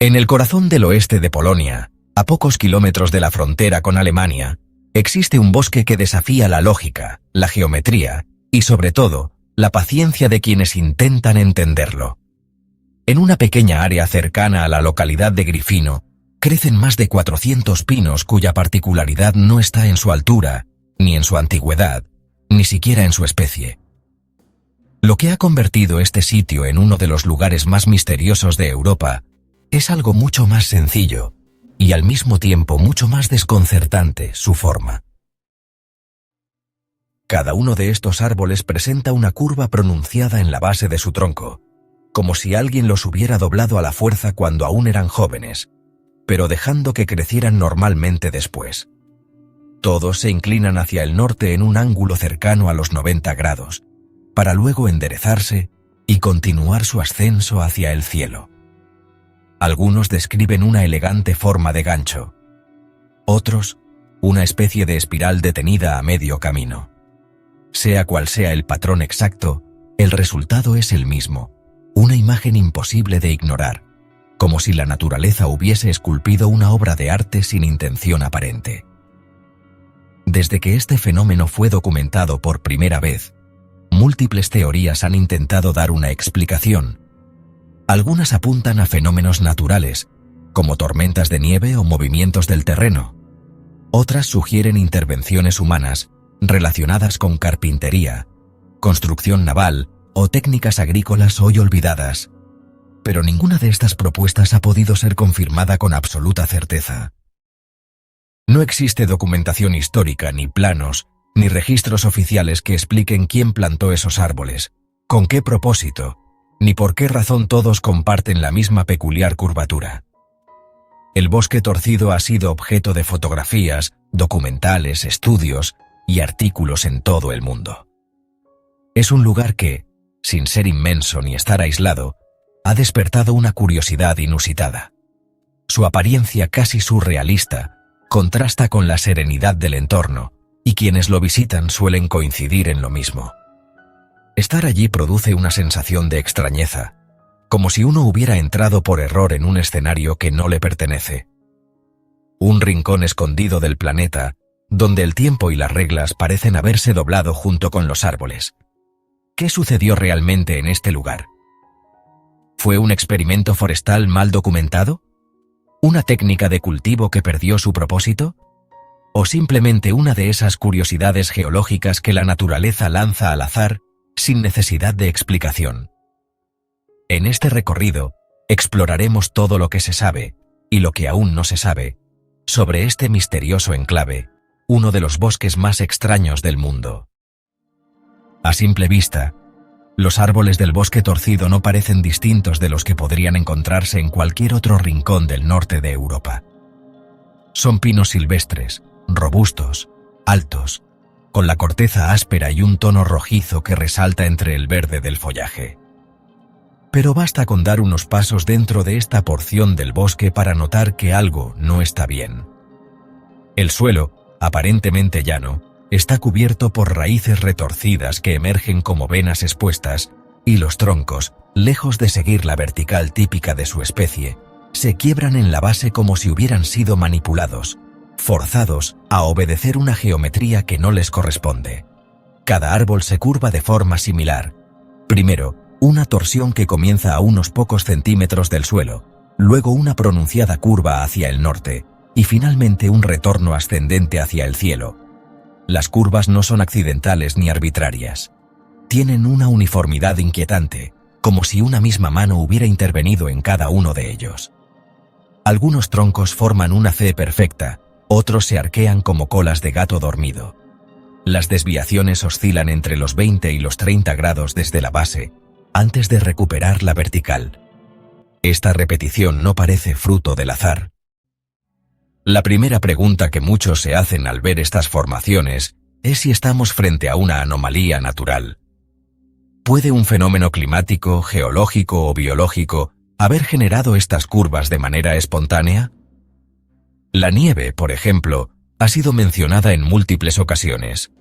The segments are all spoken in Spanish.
En el corazón del oeste de Polonia, a pocos kilómetros de la frontera con Alemania, existe un bosque que desafía la lógica, la geometría y, sobre todo, la paciencia de quienes intentan entenderlo. En una pequeña área cercana a la localidad de Gryfino, crecen más de 400 pinos cuya particularidad no está en su altura, ni en su antigüedad, ni siquiera en su especie. Lo que ha convertido este sitio en uno de los lugares más misteriosos de Europa es algo mucho más sencillo y al mismo tiempo mucho más desconcertante: su forma. Cada uno de estos árboles presenta una curva pronunciada en la base de su tronco, como si alguien los hubiera doblado a la fuerza cuando aún eran jóvenes, pero dejando que crecieran normalmente después. Todos se inclinan hacia el norte en un ángulo cercano a los 90 grados, para luego enderezarse y continuar su ascenso hacia el cielo. Algunos describen una elegante forma de gancho, otros una especie de espiral detenida a medio camino. Sea cual sea el patrón exacto, el resultado es el mismo, una imagen imposible de ignorar, como si la naturaleza hubiese esculpido una obra de arte sin intención aparente. Desde que este fenómeno fue documentado por primera vez, múltiples teorías han intentado dar una explicación. Algunas apuntan a fenómenos naturales, como tormentas de nieve o movimientos del terreno. Otras sugieren intervenciones humanas relacionadas con carpintería, construcción naval o técnicas agrícolas hoy olvidadas. Pero ninguna de estas propuestas ha podido ser confirmada con absoluta certeza. No existe documentación histórica, ni planos, ni registros oficiales que expliquen quién plantó esos árboles, con qué propósito, ni por qué razón todos comparten la misma peculiar curvatura. El bosque torcido ha sido objeto de fotografías, documentales, estudios y artículos en todo el mundo. Es un lugar que, sin ser inmenso ni estar aislado, ha despertado una curiosidad inusitada. Su apariencia casi surrealista contrasta con la serenidad del entorno, y quienes lo visitan suelen coincidir en lo mismo. Estar allí produce una sensación de extrañeza, como si uno hubiera entrado por error en un escenario que no le pertenece. Un rincón escondido del planeta, donde el tiempo y las reglas parecen haberse doblado junto con los árboles. ¿Qué sucedió realmente en este lugar? ¿Fue un experimento forestal mal documentado? ¿Una técnica de cultivo que perdió su propósito? ¿O simplemente una de esas curiosidades geológicas que la naturaleza lanza al azar sin necesidad de explicación? En este recorrido, exploraremos todo lo que se sabe, y lo que aún no se sabe, sobre este misterioso enclave, uno de los bosques más extraños del mundo. A simple vista, los árboles del bosque torcido no parecen distintos de los que podrían encontrarse en cualquier otro rincón del norte de Europa. Son pinos silvestres, robustos, altos, con la corteza áspera y un tono rojizo que resalta entre el verde del follaje. Pero basta con dar unos pasos dentro de esta porción del bosque para notar que algo no está bien. El suelo, aparentemente llano, está cubierto por raíces retorcidas que emergen como venas expuestas, y los troncos, lejos de seguir la vertical típica de su especie, se quiebran en la base como si hubieran sido manipulados, forzados a obedecer una geometría que no les corresponde. Cada árbol se curva de forma similar. Primero, una torsión que comienza a unos pocos centímetros del suelo, luego una pronunciada curva hacia el norte, y finalmente un retorno ascendente hacia el cielo. Las curvas no son accidentales ni arbitrarias. Tienen una uniformidad inquietante, como si una misma mano hubiera intervenido en cada uno de ellos. Algunos troncos forman una C perfecta, otros se arquean como colas de gato dormido. Las desviaciones oscilan entre los 20 y los 30 grados desde la base, antes de recuperar la vertical. Esta repetición no parece fruto del azar. La primera pregunta que muchos se hacen al ver estas formaciones es si estamos frente a una anomalía natural. ¿Puede un fenómeno climático, geológico o biológico haber generado estas curvas de manera espontánea? La nieve, por ejemplo, ha sido mencionada en múltiples ocasiones.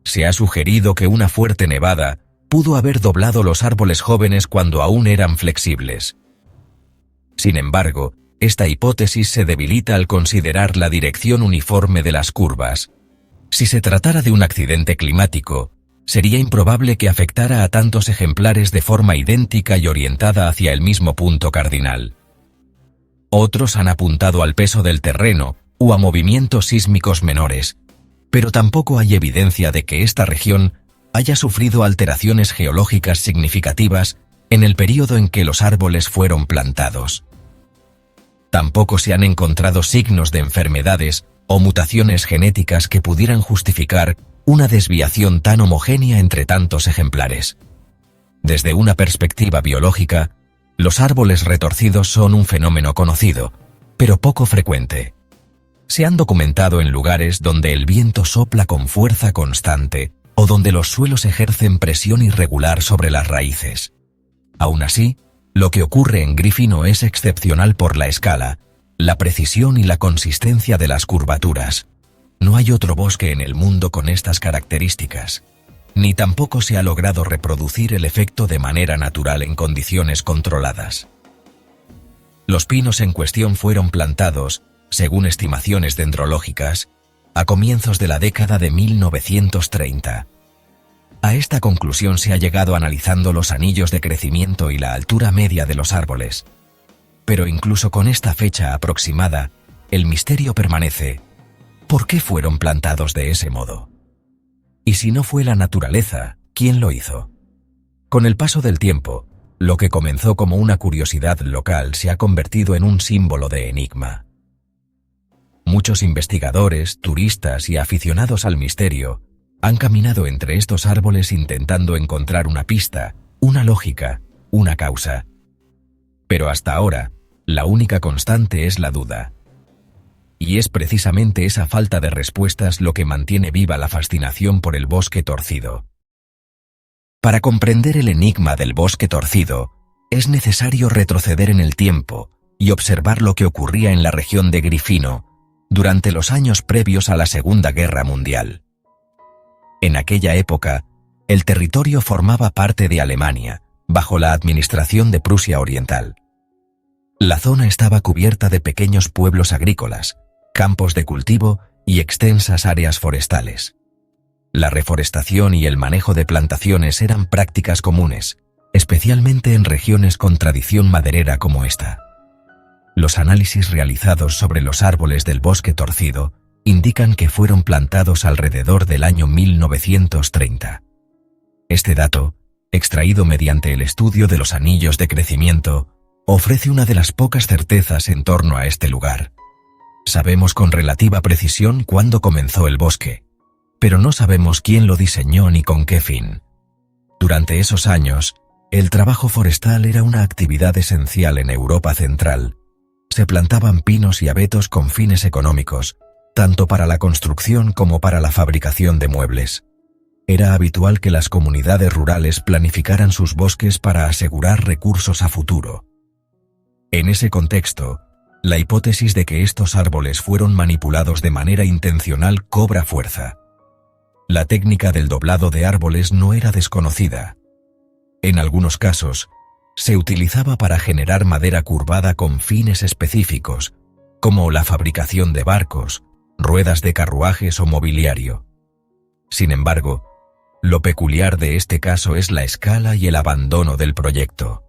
Se ha sugerido que una fuerte nevada pudo haber doblado los árboles jóvenes cuando aún eran flexibles. Sin embargo, esta hipótesis se debilita al considerar la dirección uniforme de las curvas. Si se tratara de un accidente climático, sería improbable que afectara a tantos ejemplares de forma idéntica y orientada hacia el mismo punto cardinal. Otros han apuntado al peso del terreno o a movimientos sísmicos menores, pero tampoco hay evidencia de que esta región haya sufrido alteraciones geológicas significativas en el período en que los árboles fueron plantados. Tampoco se han encontrado signos de enfermedades o mutaciones genéticas que pudieran justificar una desviación tan homogénea entre tantos ejemplares. Desde una perspectiva biológica, los árboles retorcidos son un fenómeno conocido, pero poco frecuente. Se han documentado en lugares donde el viento sopla con fuerza constante o donde los suelos ejercen presión irregular sobre las raíces. Aún así, lo que ocurre en Gryphino es excepcional por la escala, la precisión y la consistencia de las curvaturas. No hay otro bosque en el mundo con estas características, ni tampoco se ha logrado reproducir el efecto de manera natural en condiciones controladas. Los pinos en cuestión fueron plantados, según estimaciones dendrológicas, a comienzos de la década de 1930. A esta conclusión se ha llegado analizando los anillos de crecimiento y la altura media de los árboles. Pero incluso con esta fecha aproximada, el misterio permanece. ¿Por qué fueron plantados de ese modo? Y si no fue la naturaleza, ¿quién lo hizo? Con el paso del tiempo, lo que comenzó como una curiosidad local se ha convertido en un símbolo de enigma. Muchos investigadores, turistas y aficionados al misterio han caminado entre estos árboles intentando encontrar una pista, una lógica, una causa. Pero hasta ahora, la única constante es la duda. Y es precisamente esa falta de respuestas lo que mantiene viva la fascinación por el bosque torcido. Para comprender el enigma del bosque torcido, es necesario retroceder en el tiempo y observar lo que ocurría en la región de Gryphino durante los años previos a la Segunda Guerra Mundial. En aquella época, el territorio formaba parte de Alemania, bajo la administración de Prusia Oriental. La zona estaba cubierta de pequeños pueblos agrícolas, campos de cultivo y extensas áreas forestales. La reforestación y el manejo de plantaciones eran prácticas comunes, especialmente en regiones con tradición maderera como esta. Los análisis realizados sobre los árboles del bosque torcido indican que fueron plantados alrededor del año 1930. Este dato, extraído mediante el estudio de los anillos de crecimiento, ofrece una de las pocas certezas en torno a este lugar. Sabemos con relativa precisión cuándo comenzó el bosque, pero no sabemos quién lo diseñó ni con qué fin. Durante esos años, el trabajo forestal era una actividad esencial en Europa Central. Se plantaban pinos y abetos con fines económicos, tanto para la construcción como para la fabricación de muebles. Era habitual que las comunidades rurales planificaran sus bosques para asegurar recursos a futuro. En ese contexto, la hipótesis de que estos árboles fueron manipulados de manera intencional cobra fuerza. La técnica del doblado de árboles no era desconocida. En algunos casos, se utilizaba para generar madera curvada con fines específicos, como la fabricación de barcos, ruedas de carruajes o mobiliario. Sin embargo, lo peculiar de este caso es la escala y el abandono del proyecto.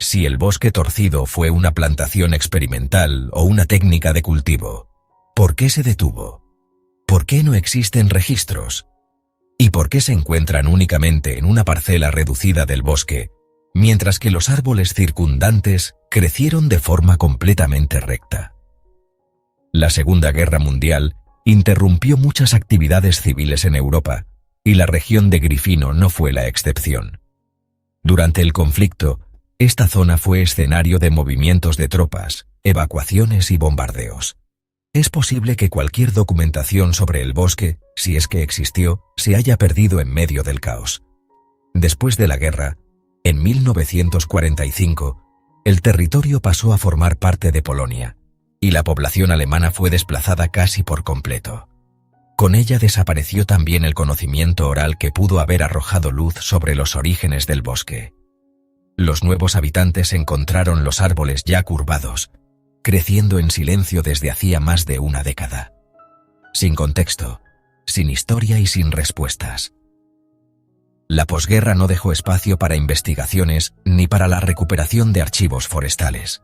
Si el bosque torcido fue una plantación experimental o una técnica de cultivo, ¿por qué se detuvo? ¿Por qué no existen registros? ¿Y por qué se encuentran únicamente en una parcela reducida del bosque, mientras que los árboles circundantes crecieron de forma completamente recta? La Segunda Guerra Mundial interrumpió muchas actividades civiles en Europa, y la región de Gryphino no fue la excepción. Durante el conflicto, esta zona fue escenario de movimientos de tropas, evacuaciones y bombardeos. Es posible que cualquier documentación sobre el bosque, si es que existió, se haya perdido en medio del caos. Después de la guerra, en 1945, el territorio pasó a formar parte de Polonia, y la población alemana fue desplazada casi por completo. Con ella desapareció también el conocimiento oral que pudo haber arrojado luz sobre los orígenes del bosque. Los nuevos habitantes encontraron los árboles ya curvados, creciendo en silencio desde hacía más de una década. Sin contexto, sin historia y sin respuestas. La posguerra no dejó espacio para investigaciones ni para la recuperación de archivos forestales.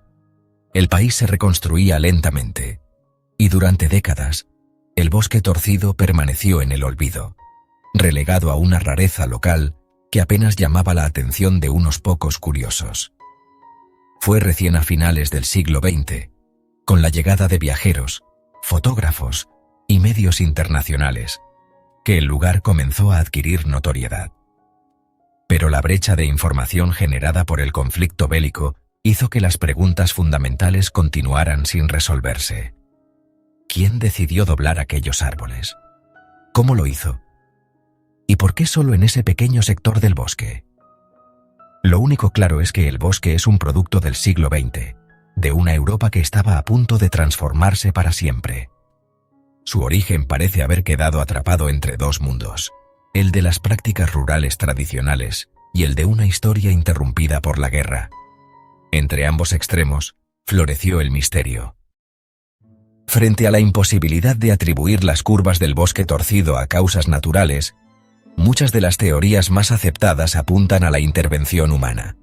El país se reconstruía lentamente, y durante décadas, el bosque torcido permaneció en el olvido, relegado a una rareza local que apenas llamaba la atención de unos pocos curiosos. Fue recién a finales del siglo XX, con la llegada de viajeros, fotógrafos y medios internacionales, que el lugar comenzó a adquirir notoriedad. Pero la brecha de información generada por el conflicto bélico hizo que las preguntas fundamentales continuaran sin resolverse. ¿Quién decidió doblar aquellos árboles? ¿Cómo lo hizo? ¿Y por qué solo en ese pequeño sector del bosque? Lo único claro es que el bosque es un producto del siglo XX, de una Europa que estaba a punto de transformarse para siempre. Su origen parece haber quedado atrapado entre dos mundos, el de las prácticas rurales tradicionales y el de una historia interrumpida por la guerra. Entre ambos extremos, floreció el misterio. Frente a la imposibilidad de atribuir las curvas del bosque torcido a causas naturales, muchas de las teorías más aceptadas apuntan a la intervención humana.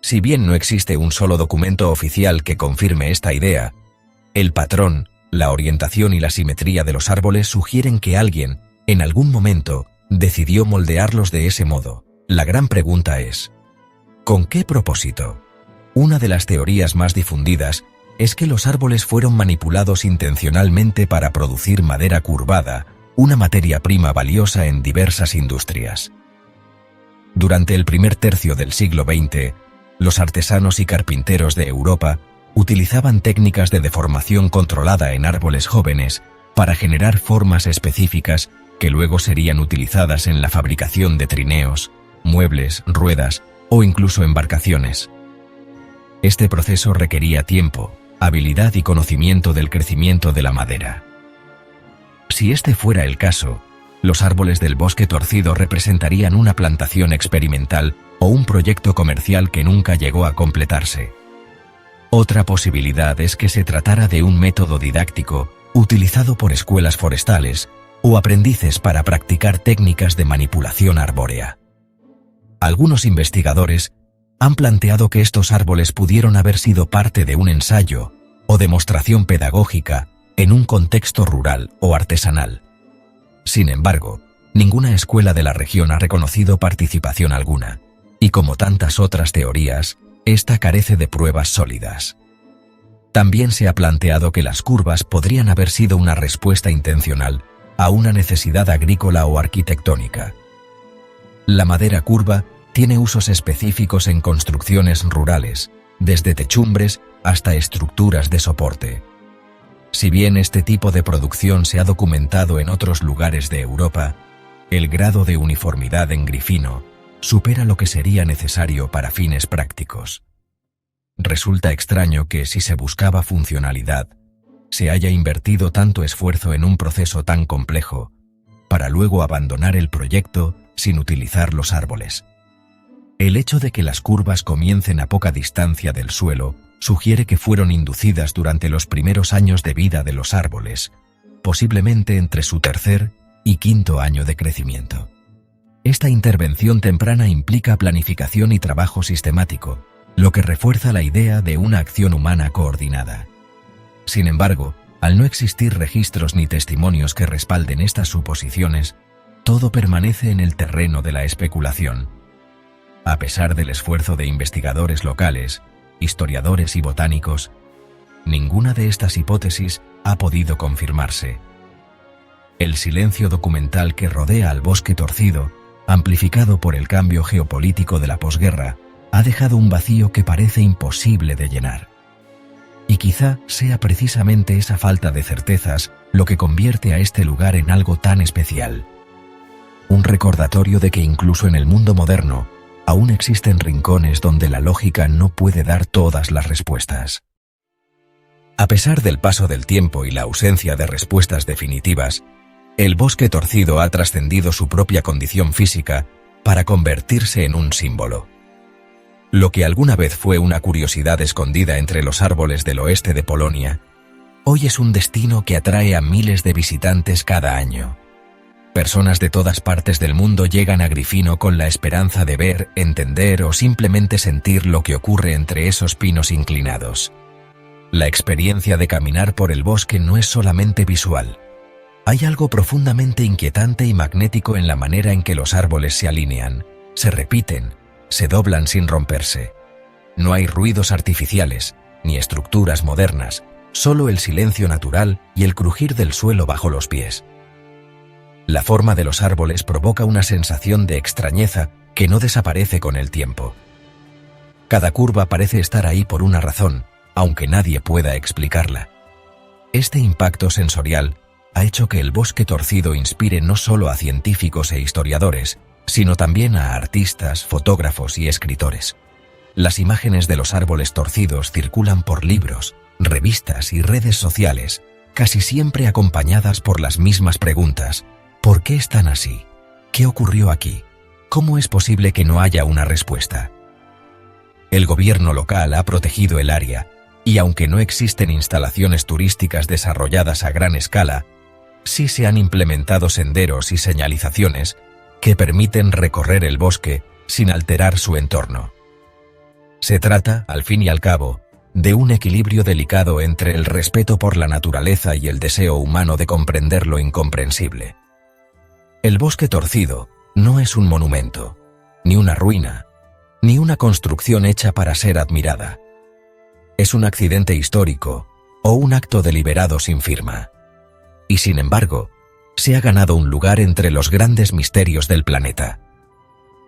Si bien no existe un solo documento oficial que confirme esta idea, el patrón, la orientación y la simetría de los árboles sugieren que alguien, en algún momento, decidió moldearlos de ese modo. La gran pregunta es, ¿con qué propósito? Una de las teorías más difundidas es que los árboles fueron manipulados intencionalmente para producir madera curvada, una materia prima valiosa en diversas industrias. Durante el primer tercio del siglo XX, los artesanos y carpinteros de Europa utilizaban técnicas de deformación controlada en árboles jóvenes para generar formas específicas que luego serían utilizadas en la fabricación de trineos, muebles, ruedas o incluso embarcaciones. Este proceso requería tiempo, habilidad y conocimiento del crecimiento de la madera. Si este fuera el caso, los árboles del bosque torcido representarían una plantación experimental o un proyecto comercial que nunca llegó a completarse. Otra posibilidad es que se tratara de un método didáctico utilizado por escuelas forestales o aprendices para practicar técnicas de manipulación arbórea. Algunos investigadores han planteado que estos árboles pudieron haber sido parte de un ensayo o demostración pedagógica en un contexto rural o artesanal. Sin embargo, ninguna escuela de la región ha reconocido participación alguna, y como tantas otras teorías, esta carece de pruebas sólidas. También se ha planteado que las curvas podrían haber sido una respuesta intencional a una necesidad agrícola o arquitectónica. La madera curva tiene usos específicos en construcciones rurales, desde techumbres hasta estructuras de soporte. Si bien este tipo de producción se ha documentado en otros lugares de Europa, el grado de uniformidad en Grifino supera lo que sería necesario para fines prácticos. Resulta extraño que, si se buscaba funcionalidad, se haya invertido tanto esfuerzo en un proceso tan complejo, para luego abandonar el proyecto sin utilizar los árboles. El hecho de que las curvas comiencen a poca distancia del suelo sugiere que fueron inducidas durante los primeros años de vida de los árboles, posiblemente entre su tercer y quinto año de crecimiento. Esta intervención temprana implica planificación y trabajo sistemático, lo que refuerza la idea de una acción humana coordinada. Sin embargo, al no existir registros ni testimonios que respalden estas suposiciones, todo permanece en el terreno de la especulación. A pesar del esfuerzo de investigadores locales, historiadores y botánicos, ninguna de estas hipótesis ha podido confirmarse. El silencio documental que rodea al bosque torcido, amplificado por el cambio geopolítico de la posguerra, ha dejado un vacío que parece imposible de llenar. Y quizá sea precisamente esa falta de certezas lo que convierte a este lugar en algo tan especial. Un recordatorio de que incluso en el mundo moderno, aún existen rincones donde la lógica no puede dar todas las respuestas. A pesar del paso del tiempo y la ausencia de respuestas definitivas, el bosque torcido ha trascendido su propia condición física para convertirse en un símbolo. Lo que alguna vez fue una curiosidad escondida entre los árboles del oeste de Polonia, hoy es un destino que atrae a miles de visitantes cada año. Personas de todas partes del mundo llegan a Gryfino con la esperanza de ver, entender o simplemente sentir lo que ocurre entre esos pinos inclinados. La experiencia de caminar por el bosque no es solamente visual. Hay algo profundamente inquietante y magnético en la manera en que los árboles se alinean, se repiten, se doblan sin romperse. No hay ruidos artificiales, ni estructuras modernas, solo el silencio natural y el crujir del suelo bajo los pies. La forma de los árboles provoca una sensación de extrañeza que no desaparece con el tiempo. Cada curva parece estar ahí por una razón, aunque nadie pueda explicarla. Este impacto sensorial ha hecho que el bosque torcido inspire no solo a científicos e historiadores, sino también a artistas, fotógrafos y escritores. Las imágenes de los árboles torcidos circulan por libros, revistas y redes sociales, casi siempre acompañadas por las mismas preguntas. ¿Por qué están así? ¿Qué ocurrió aquí? ¿Cómo es posible que no haya una respuesta? El gobierno local ha protegido el área, y aunque no existen instalaciones turísticas desarrolladas a gran escala, sí se han implementado senderos y señalizaciones que permiten recorrer el bosque sin alterar su entorno. Se trata, al fin y al cabo, de un equilibrio delicado entre el respeto por la naturaleza y el deseo humano de comprender lo incomprensible. El bosque torcido no es un monumento, ni una ruina, ni una construcción hecha para ser admirada. Es un accidente histórico o un acto deliberado sin firma. Y sin embargo, se ha ganado un lugar entre los grandes misterios del planeta.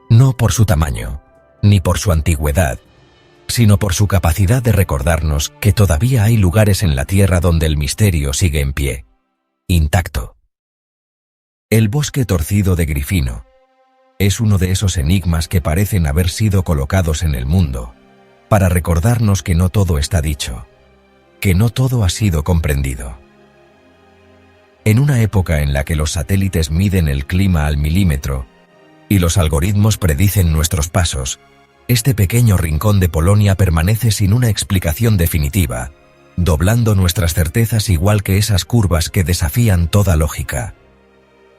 No por su tamaño, ni por su antigüedad, sino por su capacidad de recordarnos que todavía hay lugares en la Tierra donde el misterio sigue en pie, intacto. El bosque torcido de Gryfino es uno de esos enigmas que parecen haber sido colocados en el mundo para recordarnos que no todo está dicho, que no todo ha sido comprendido. En una época en la que los satélites miden el clima al milímetro y los algoritmos predicen nuestros pasos, este pequeño rincón de Polonia permanece sin una explicación definitiva, doblando nuestras certezas igual que esas curvas que desafían toda lógica.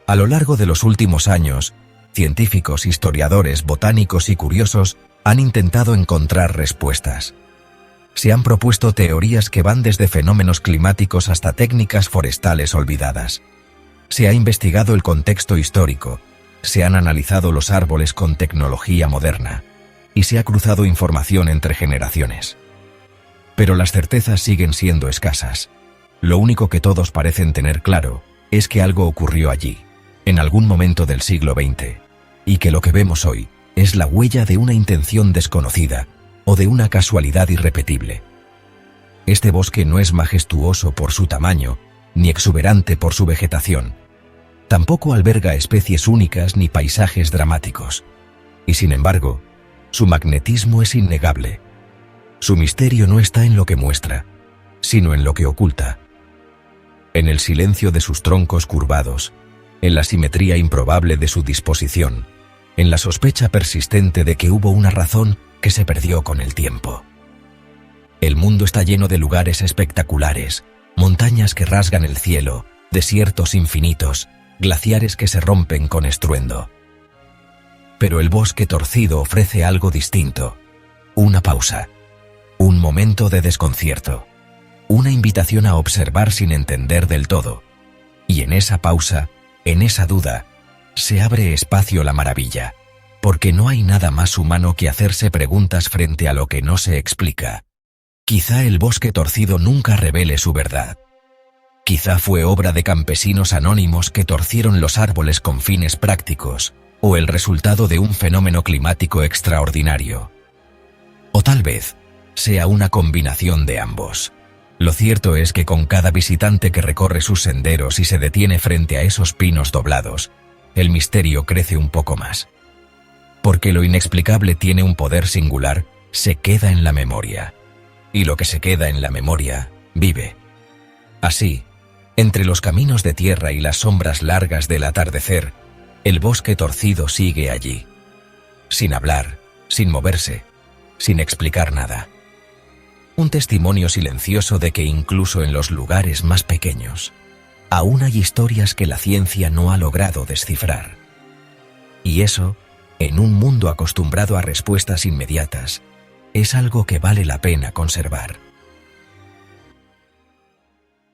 A lo largo de los últimos años, científicos, historiadores, botánicos y curiosos han intentado encontrar respuestas. Se han propuesto teorías que van desde fenómenos climáticos hasta técnicas forestales olvidadas. Se ha investigado el contexto histórico, se han analizado los árboles con tecnología moderna, y se ha cruzado información entre generaciones. Pero las certezas siguen siendo escasas. Lo único que todos parecen tener claro es que algo ocurrió allí, en algún momento del siglo XX, y que lo que vemos hoy es la huella de una intención desconocida o de una casualidad irrepetible. Este bosque no es majestuoso por su tamaño, ni exuberante por su vegetación. Tampoco alberga especies únicas ni paisajes dramáticos. Y sin embargo, su magnetismo es innegable. Su misterio no está en lo que muestra, sino en lo que oculta. En el silencio de sus troncos curvados, en la simetría improbable de su disposición, en la sospecha persistente de que hubo una razón que se perdió con el tiempo. El mundo está lleno de lugares espectaculares, montañas que rasgan el cielo, desiertos infinitos, glaciares que se rompen con estruendo. Pero el bosque torcido ofrece algo distinto: una pausa, un momento de desconcierto, una invitación a observar sin entender del todo. Y en esa pausa, en esa duda, se abre espacio la maravilla, porque no hay nada más humano que hacerse preguntas frente a lo que no se explica. Quizá el bosque torcido nunca revele su verdad. Quizá fue obra de campesinos anónimos que torcieron los árboles con fines prácticos, o el resultado de un fenómeno climático extraordinario. O tal vez sea una combinación de ambos. Lo cierto es que con cada visitante que recorre sus senderos y se detiene frente a esos pinos doblados, el misterio crece un poco más. Porque lo inexplicable tiene un poder singular, se queda en la memoria. Y lo que se queda en la memoria, vive. Así, entre los caminos de tierra y las sombras largas del atardecer, el bosque torcido sigue allí. Sin hablar, sin moverse, sin explicar nada. Un testimonio silencioso de que incluso en los lugares más pequeños, aún hay historias que la ciencia no ha logrado descifrar. Y eso, en un mundo acostumbrado a respuestas inmediatas, es algo que vale la pena conservar.